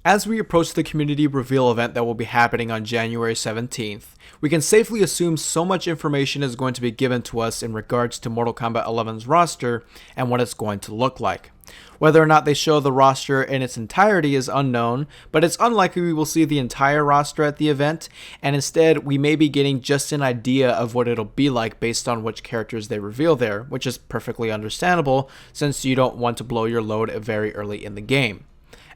As we approach the community reveal event that will be happening on January 17th, we can safely assume so much information is going to be given to us in regards to Mortal Kombat 11's roster and what it's going to look like. Whether or not they show the roster in its entirety is unknown, but it's unlikely we will see the entire roster at the event, and instead we may be getting just an idea of what it'll be like based on which characters they reveal there, which is perfectly understandable since you don't want to blow your load very early in the game.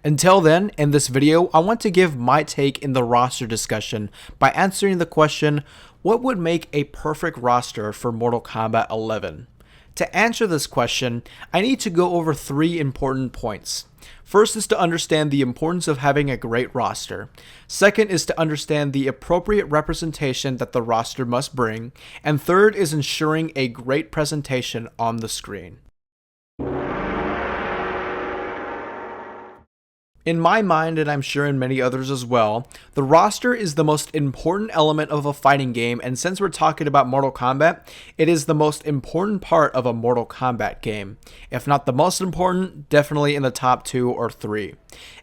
Until then, in this video, I want to give my take in the roster discussion by answering the question, what would make a perfect roster for Mortal Kombat 11? To answer this question, I need to go over 3 important points. First is to understand the importance of having a great roster. Second is to understand the appropriate representation that the roster must bring. And third is ensuring a great presentation on the screen. In my mind, and I'm sure in many others as well, the roster is the most important element of a fighting game, and since we're talking about Mortal Kombat, it is the most important part of a Mortal Kombat game. If not the most important, definitely in the top 2 or 3.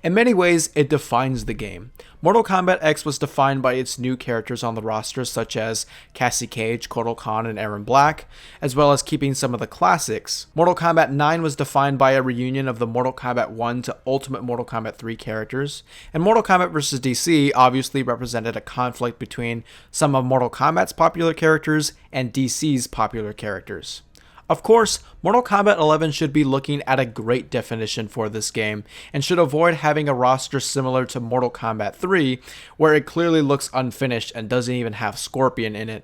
In many ways, it defines the game. Mortal Kombat X was defined by its new characters on the roster such as Cassie Cage, Kotal Kahn, and Aaron Black, as well as keeping some of the classics. Mortal Kombat 9 was defined by a reunion of the Mortal Kombat 1 to Ultimate Mortal Kombat 3 characters, and Mortal Kombat vs. DC obviously represented a conflict between some of Mortal Kombat's popular characters and DC's popular characters. Of course, Mortal Kombat 11 should be looking at a great definition for this game, and should avoid having a roster similar to Mortal Kombat 3, where it clearly looks unfinished and doesn't even have Scorpion in it.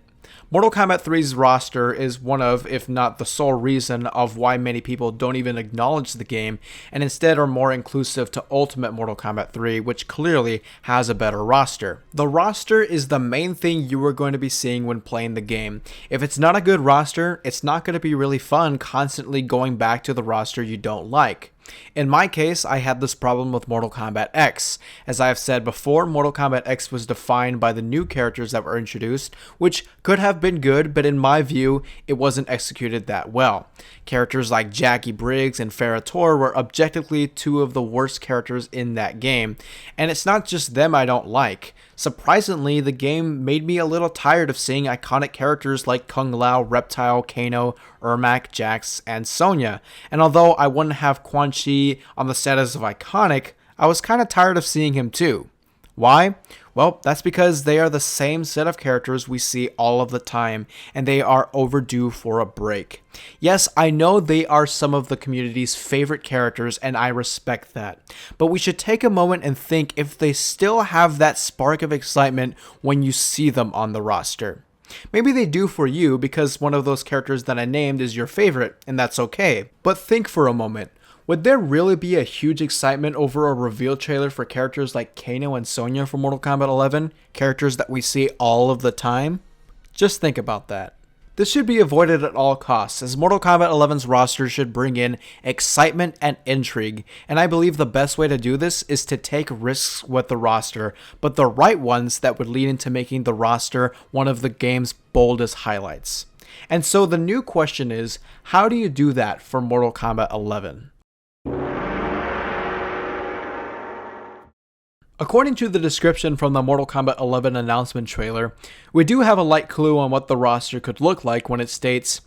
Mortal Kombat 3's roster is one of, if not the sole reason of why many people don't even acknowledge the game, and instead are more inclusive to Ultimate Mortal Kombat 3, which clearly has a better roster. The roster is the main thing you are going to be seeing when playing the game. If it's not a good roster, it's not going to be really fun constantly going back to the roster you don't like. In my case, I had this problem with Mortal Kombat X. As I have said before, Mortal Kombat X was defined by the new characters that were introduced, which could have been good, but in my view, it wasn't executed that well. Characters like Jackie Briggs and Farah Tor were objectively 2 of the worst characters in that game, and it's not just them I don't like. Surprisingly, the game made me a little tired of seeing iconic characters like Kung Lao, Reptile, Kano, Ermac, Jax, and Sonya, and although I wouldn't have Quan Chi on the status of iconic, I was kinda tired of seeing him too. Why? Well, that's because they are the same set of characters we see all of the time, and they are overdue for a break. Yes, I know they are some of the community's favorite characters, and I respect that. But we should take a moment and think if they still have that spark of excitement when you see them on the roster. Maybe they do for you because one of those characters that I named is your favorite, and that's okay. But think for a moment. Would there really be a huge excitement over a reveal trailer for characters like Kano and Sonya from Mortal Kombat 11? Characters that we see all of the time? Just think about that. This should be avoided at all costs, as Mortal Kombat 11's roster should bring in excitement and intrigue, and I believe the best way to do this is to take risks with the roster, but the right ones that would lead into making the roster one of the game's boldest highlights. And so the new question is, how do you do that for Mortal Kombat 11? According to the description from the Mortal Kombat 11 announcement trailer, we do have a light clue on what the roster could look like when it states,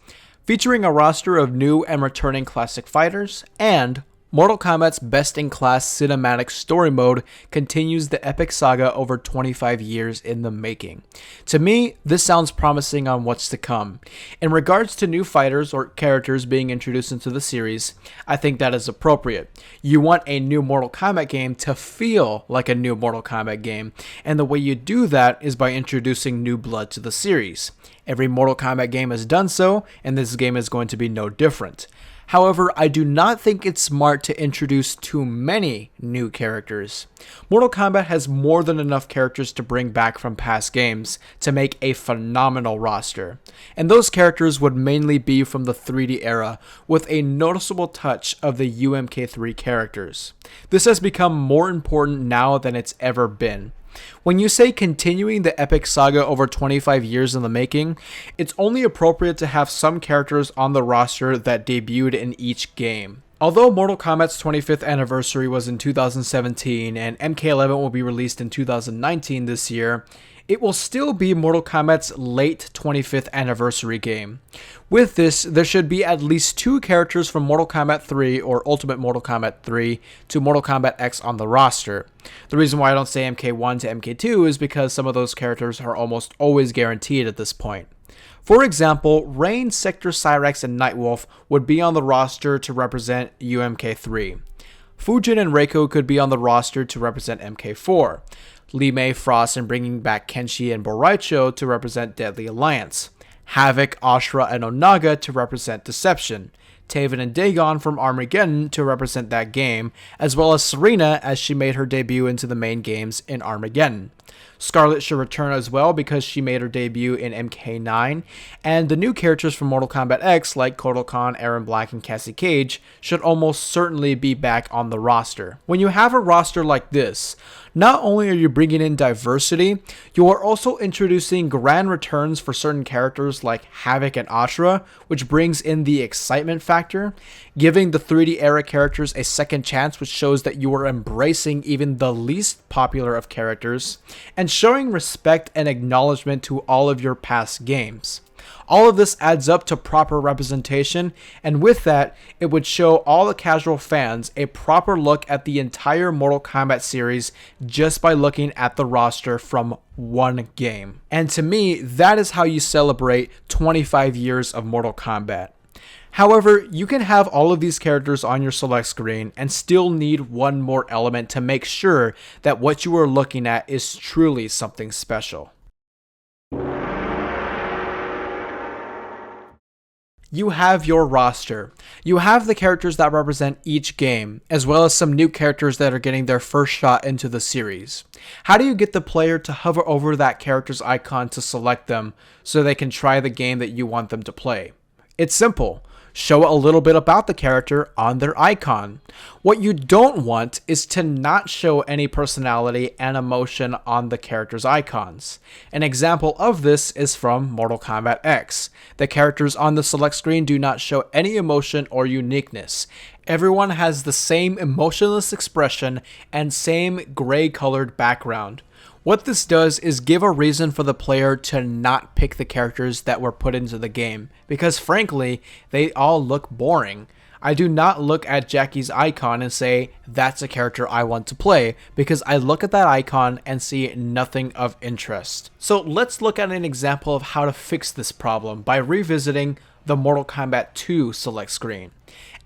featuring a roster of new and returning classic fighters, and Mortal Kombat's best-in-class cinematic story mode continues the epic saga over 25 years in the making. To me, this sounds promising on what's to come. In regards to new fighters or characters being introduced into the series, I think that is appropriate. You want a new Mortal Kombat game to feel like a new Mortal Kombat game, and the way you do that is by introducing new blood to the series. Every Mortal Kombat game has done so, and this game is going to be no different. However, I do not think it's smart to introduce too many new characters. Mortal Kombat has more than enough characters to bring back from past games to make a phenomenal roster, and those characters would mainly be from the 3D era, with a noticeable touch of the UMK3 characters. This has become more important now than it's ever been. When you say continuing the epic saga over 25 years in the making, it's only appropriate to have some characters on the roster that debuted in each game. Although Mortal Kombat's 25th anniversary was in 2017 and MK11 will be released in 2019 this year, it will still be Mortal Kombat's late 25th anniversary game. With this, there should be at least 2 characters from Mortal Kombat 3 or Ultimate Mortal Kombat 3 to Mortal Kombat X on the roster. The reason why I don't say MK1 to MK2 is because some of those characters are almost always guaranteed at this point. For example, Rain, Sector, Cyrax, and Nightwolf would be on the roster to represent UMK3. Fujin and Reiko could be on the roster to represent MK4. Li Mei, Frost, and bringing back Kenshi and Boraicho to represent Deadly Alliance. Havoc, Ashura, and Onaga to represent Deception. Taven and Dagon from Armageddon to represent that game, as well as Serena as she made her debut into the main games in Armageddon. Scarlet should return as well because she made her debut in MK9, and the new characters from Mortal Kombat X like Kotal Kahn, Aaron Black, and Cassie Cage should almost certainly be back on the roster. When you have a roster like this, not only are you bringing in diversity, you are also introducing grand returns for certain characters like Havoc and Ashura, which brings in the excitement factor, giving the 3D era characters a second chance, which shows that you are embracing even the least popular of characters, and showing respect and acknowledgement to all of your past games. All of this adds up to proper representation, and with that, it would show all the casual fans a proper look at the entire Mortal Kombat series just by looking at the roster from one game. And to me, that is how you celebrate 25 years of Mortal Kombat. However, you can have all of these characters on your select screen and still need one more element to make sure that what you are looking at is truly something special. You have your roster. You have the characters that represent each game, as well as some new characters that are getting their first shot into the series. How do you get the player to hover over that character's icon to select them so they can try the game that you want them to play? It's simple. Show a little bit about the character on their icon. What you don't want is to not show any personality and emotion on the character's icons. An example of this is from Mortal Kombat X. The characters on the select screen do not show any emotion or uniqueness. Everyone has the same emotionless expression and same gray colored background. What this does is give a reason for the player to not pick the characters that were put into the game, because frankly, they all look boring. I do not look at Jackie's icon and say, that's a character I want to play, because I look at that icon and see nothing of interest. So let's look at an example of how to fix this problem by revisiting the Mortal Kombat 2 select screen.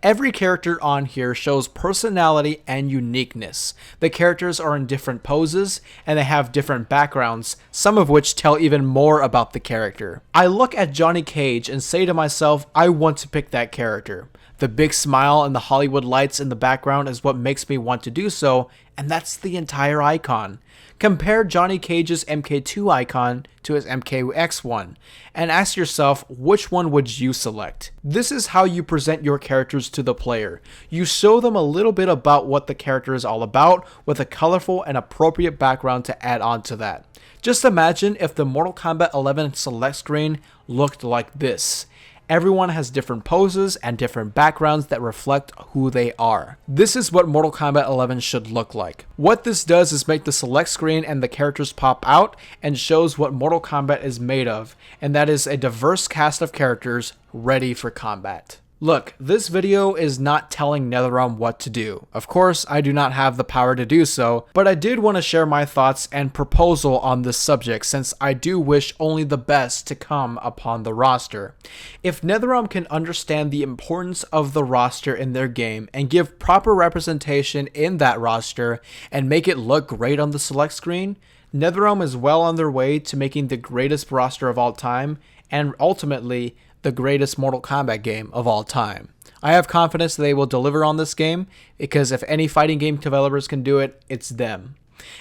Every character on here shows personality and uniqueness. The characters are in different poses and they have different backgrounds, some of which tell even more about the character. I look at Johnny Cage and say to myself, I want to pick that character. The big smile and the Hollywood lights in the background is what makes me want to do so, and that's the entire icon. Compare Johnny Cage's MK2 icon to his MKX one, and ask yourself, which one would you select? This is how you present your characters to the player. You show them a little bit about what the character is all about, with a colorful and appropriate background to add on to that. Just imagine if the Mortal Kombat 11 select screen looked like this. Everyone has different poses and different backgrounds that reflect who they are. This is what Mortal Kombat 11 should look like. What this does is make the select screen and the characters pop out and shows what Mortal Kombat is made of, and that is a diverse cast of characters ready for combat. Look, this video is not telling NetherRealm what to do. Of course, I do not have the power to do so, but I did want to share my thoughts and proposal on this subject since I do wish only the best to come upon the roster. If NetherRealm can understand the importance of the roster in their game and give proper representation in that roster and make it look great on the select screen, NetherRealm is well on their way to making the greatest roster of all time and ultimately the greatest Mortal Kombat game of all time. I have confidence they will deliver on this game because if any fighting game developers can do it, it's them.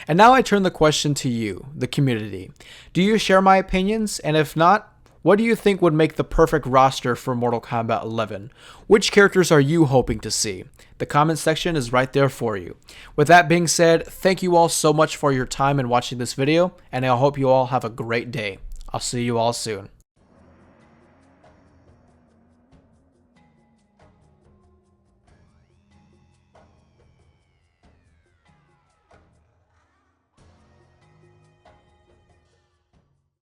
And now I turn the question to you, the community. Do you share my opinions? And if not, what do you think would make the perfect roster for Mortal Kombat 11? Which characters are you hoping to see? The comment section is right there for you. With that being said, thank you all so much for your time in watching this video, and I hope you all have a great day. I'll see you all soon.